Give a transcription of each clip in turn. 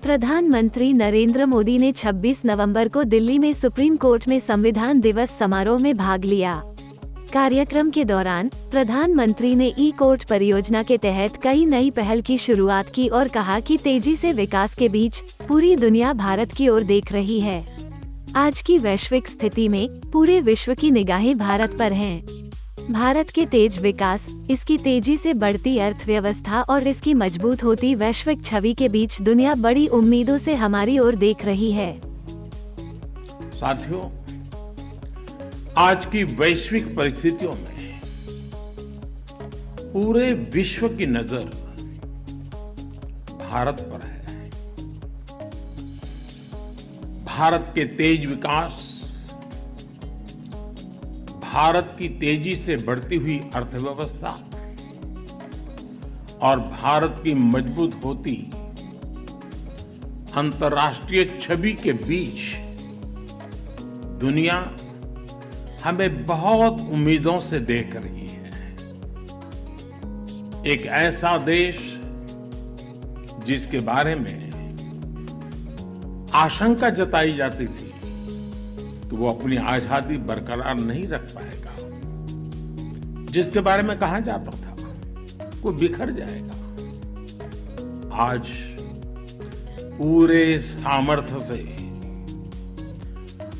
प्रधानमंत्री नरेंद्र मोदी ने 26 नवंबर को दिल्ली में सुप्रीम कोर्ट में संविधान दिवस समारोह में भाग लिया। कार्यक्रम के दौरान प्रधानमंत्री ने ई कोर्ट परियोजना के तहत कई नई पहल की शुरुआत की और कहा कि तेजी से विकास के बीच पूरी दुनिया भारत की ओर देख रही है। आज की वैश्विक स्थिति में पूरे विश्व की निगाहें भारत पर हैं। भारत के तेज विकास, इसकी तेजी से बढ़ती अर्थव्यवस्था और इसकी मजबूत होती वैश्विक छवि के बीच दुनिया बड़ी उम्मीदों से हमारी ओर देख रही है। साथियों, आज की वैश्विक परिस्थितियों में पूरे विश्व की नजर भारत पर है। भारत के तेज विकास, भारत की तेजी से बढ़ती हुई अर्थव्यवस्था और भारत की मजबूत होती अंतर्राष्ट्रीय छवि के बीच दुनिया हमें बहुत उम्मीदों से देख रही है। एक ऐसा देश जिसके बारे में आशंका जताई जाती थी कि वो अपनी आजादी बरकरार नहीं रख पाएगा, जिसके बारे में कहा जाता था वो बिखर जाएगा, आज पूरे सामर्थ्य से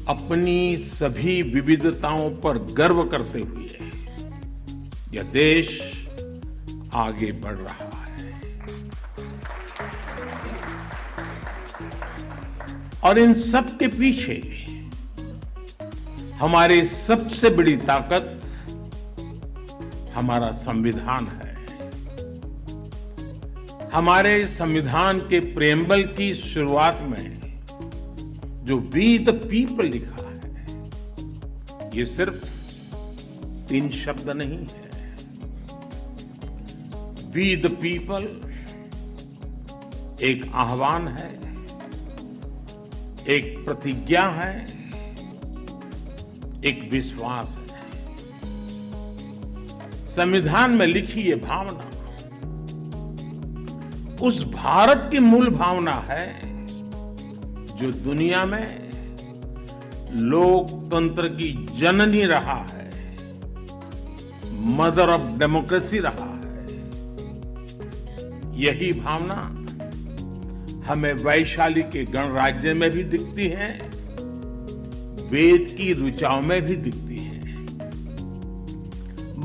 अपनी सभी विविधताओं पर गर्व करते हुए यह देश आगे बढ़ रहा है। और इन सब के पीछे हमारी सबसे बड़ी ताकत हमारा संविधान है। हमारे संविधान के प्रेम्बल की शुरुआत में जो वी द पीपल लिखा है, ये सिर्फ 3 शब्द नहीं है। वी द पीपल एक आह्वान है, एक प्रतिज्ञा है, एक विश्वास है। संविधान में लिखी ये भावना उस भारत की मूल भावना है जो दुनिया में लोकतंत्र की जननी रहा है, मदर ऑफ डेमोक्रेसी रहा है। यही भावना हमें वैशाली के गणराज्य में भी दिखती है, वेद की ऋचाओं में भी दिखती है।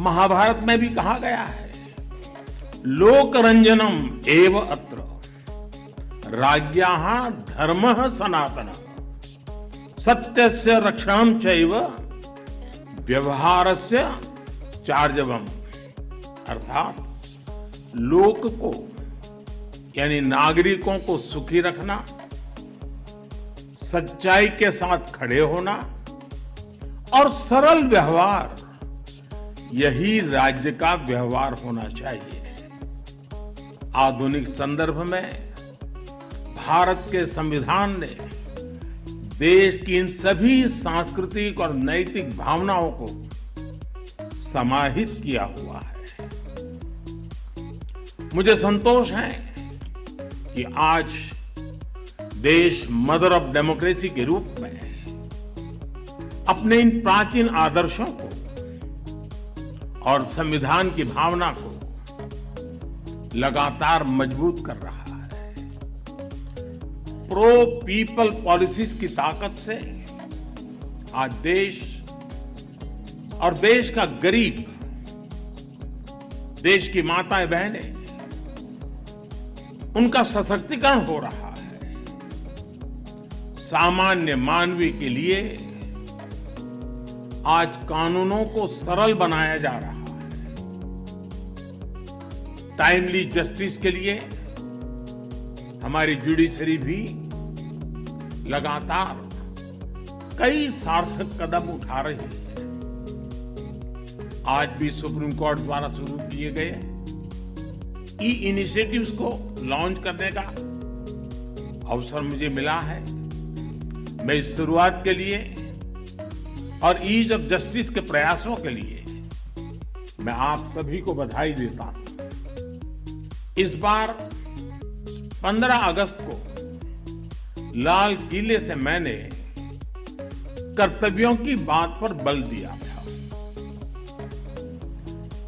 महाभारत में भी कहा गया है, लोकरंजनम एव अत्र राज्ञाः धर्मः सनातनः सत्यस्य रक्षणं चैव व्यवहारस्य चार्जवम्। अर्थात लोक को यानी नागरिकों को सुखी रखना, सच्चाई के साथ खड़े होना और सरल व्यवहार, यही राज्य का व्यवहार होना चाहिए। आधुनिक संदर्भ में भारत के संविधान ने देश की इन सभी सांस्कृतिक और नैतिक भावनाओं को समाहित किया हुआ है। मुझे संतोष है कि आज देश मदर ऑफ डेमोक्रेसी के रूप में अपने इन प्राचीन आदर्शों को और संविधान की भावना को लगातार मजबूत कर रहा है। प्रो पीपल पॉलिसीज की ताकत से आज देश और देश का गरीब, देश की माताएं बहनें, उनका सशक्तिकरण हो रहा है। सामान्य मानवी के लिए आज कानूनों को सरल बनाया जा रहा है। टाइमली जस्टिस के लिए हमारी जुडिशरी भी लगातार कई सार्थक कदम उठा रही है। आज भी सुप्रीम कोर्ट द्वारा शुरू किए गए ई इनिशिएटिव्स को लॉन्च करने का अवसर मुझे मिला है। मैं इस शुरुआत के लिए और ईज ऑफ जस्टिस के प्रयासों के लिए मैं आप सभी को बधाई देता हूं। इस बार 15 अगस्त को लाल किले से मैंने कर्तव्यों की बात पर बल दिया था।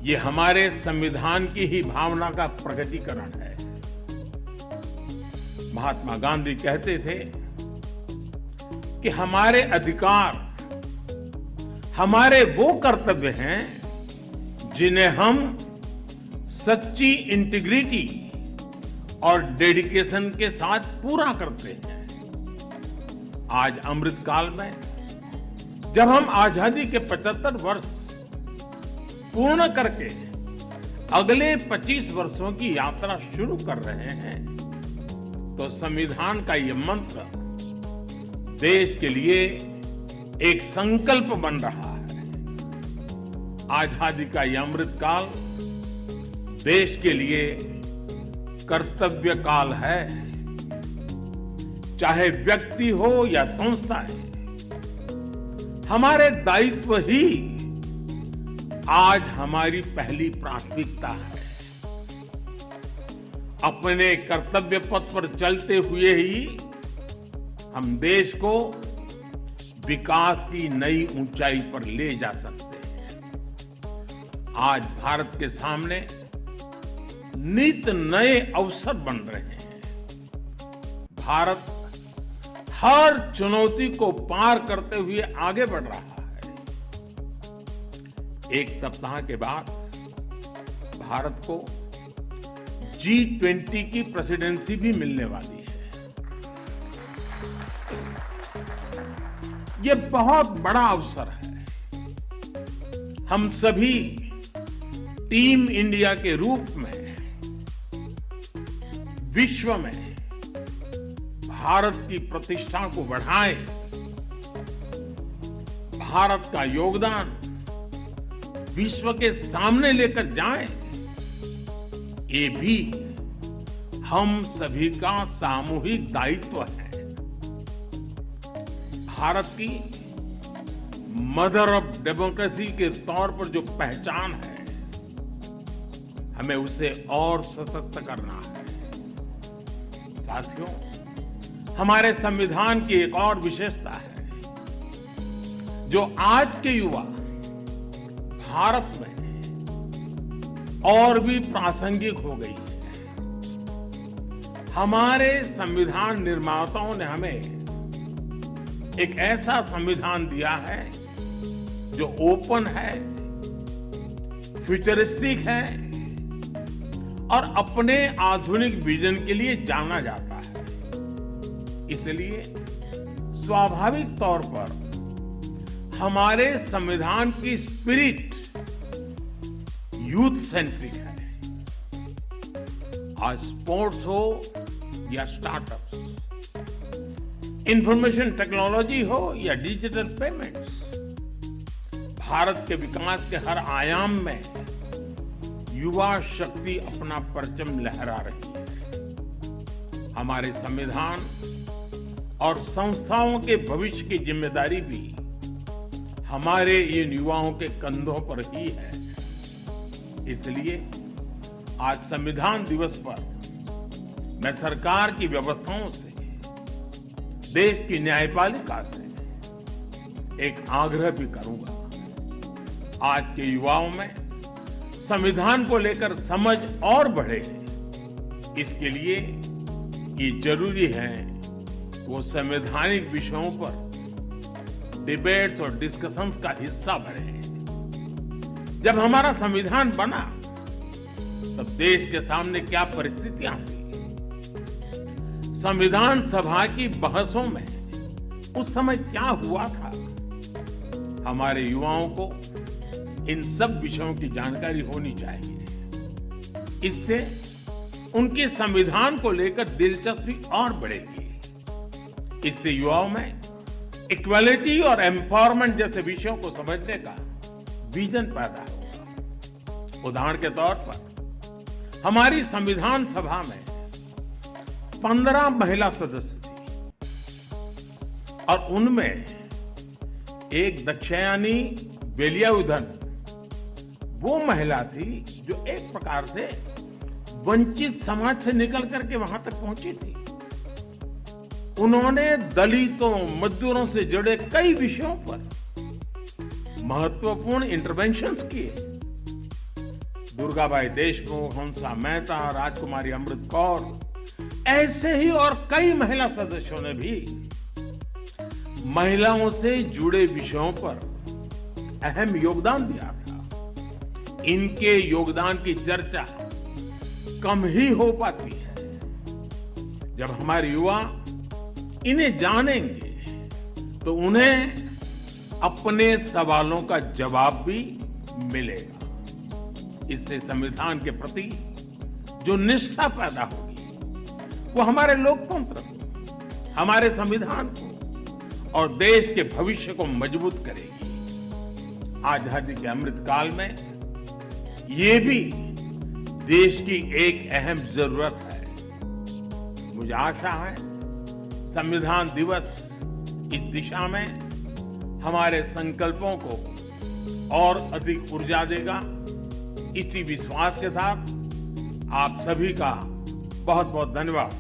ये हमारे संविधान की ही भावना का प्रकटीकरण है। महात्मा गांधी कहते थे कि हमारे अधिकार हमारे वो कर्तव्य हैं जिन्हें हम सच्ची इंटीग्रिटी और डेडिकेशन के साथ पूरा करते हैं। आज अमृत काल में जब हम आजादी के 75 वर्ष पूर्ण करके अगले 25 वर्षों की यात्रा शुरू कर रहे हैं, तो संविधान का ये मंत्र देश के लिए एक संकल्प बन रहा है। आजादी का ये अमृत काल देश के लिए कर्तव्य काल है। चाहे व्यक्ति हो या संस्थाएं, हमारे दायित्व ही आज हमारी पहली प्राथमिकता है। अपने कर्तव्य पथ पर चलते हुए ही हम देश को विकास की नई ऊंचाई पर ले जा सकते हैं। आज भारत के सामने नित नए अवसर बन रहे हैं। भारत हर चुनौती को पार करते हुए आगे बढ़ रहा है। एक सप्ताह के बाद भारत को G20 की प्रेसिडेंसी भी मिलने वाली है। ये बहुत बड़ा अवसर है। हम सभी टीम इंडिया के रूप में विश्व में भारत की प्रतिष्ठा को बढ़ाएं। भारत का योगदान विश्व के सामने लेकर जाएं। ये भी हम सभी का सामूहिक दायित्व है। भारत की मदर ऑफ डेमोक्रेसी के तौर पर जो पहचान है, हमें उसे और सशक्त करना है। साथियों, हमारे संविधान की एक और विशेषता है जो आज के युवा भारत में और भी प्रासंगिक हो गई है। हमारे संविधान निर्माताओं ने हमें एक ऐसा संविधान दिया है जो ओपन है, फ्यूचरिस्टिक है और अपने आधुनिक विजन के लिए जाना जाता है। इसलिए स्वाभाविक तौर पर हमारे संविधान की स्पिरिट यूथ सेंट्रिक है। आज स्पोर्ट्स हो या स्टार्टअप्स, इंफॉर्मेशन टेक्नोलॉजी हो या डिजिटल पेमेंट्स, भारत के विकास के हर आयाम में युवा शक्ति अपना परचम लहरा रही है। हमारे संविधान और संस्थाओं के भविष्य की जिम्मेदारी भी हमारे इन युवाओं के कंधों पर ही है। इसलिए आज संविधान दिवस पर मैं सरकार की व्यवस्थाओं से, देश की न्यायपालिका से एक आग्रह भी करूंगा। आज के युवाओं में संविधान को लेकर समझ और बढ़े, इसके लिए ये जरूरी है वो संवैधानिक विषयों पर डिबेट्स और डिस्कशंस का हिस्सा बने। जब हमारा संविधान बना तब देश के सामने क्या परिस्थितियां थी, संविधान सभा की बहसों में उस समय क्या हुआ था। हमारे युवाओं को इन सब विषयों की जानकारी होनी चाहिए। इससे उनके संविधान को लेकर दिलचस्पी और बढ़ेगी। इससे युवाओं में इक्वालिटी और एम्पावरमेंट जैसे विषयों को समझने का विजन पैदा होगा। उदाहरण के तौर पर हमारी संविधान सभा में 15 महिला सदस्य थी और उनमें एक दक्षयानी वेलियाउधन वो महिला थी जो एक प्रकार से वंचित समाज से निकल करके वहां तक पहुंची थी। उन्होंने दलितों, मजदूरों से जुड़े कई विषयों पर महत्वपूर्ण इंटरवेंशंस किए। दुर्गाबाई देशमुख, हंसा मेहता, राजकुमारी अमृत कौर, ऐसे ही और कई महिला सदस्यों ने भी महिलाओं से जुड़े विषयों पर अहम योगदान दिया था। इनके योगदान की चर्चा कम ही हो पाती है। जब हमारे युवा इन्हें जानेंगे तो उन्हें अपने सवालों का जवाब भी मिलेगा। इससे संविधान के प्रति जो निष्ठा पैदा होगी वो हमारे लोकतंत्र को, हमारे संविधान को और देश के भविष्य को मजबूत करेगी। आजादी के अमृत काल में ये भी देश की एक अहम जरूरत है। मुझे आशा है संविधान दिवस इस दिशा में हमारे संकल्पों को और अधिक ऊर्जा देगा। इसी विश्वास के साथ आप सभी का बहुत बहुत धन्यवाद।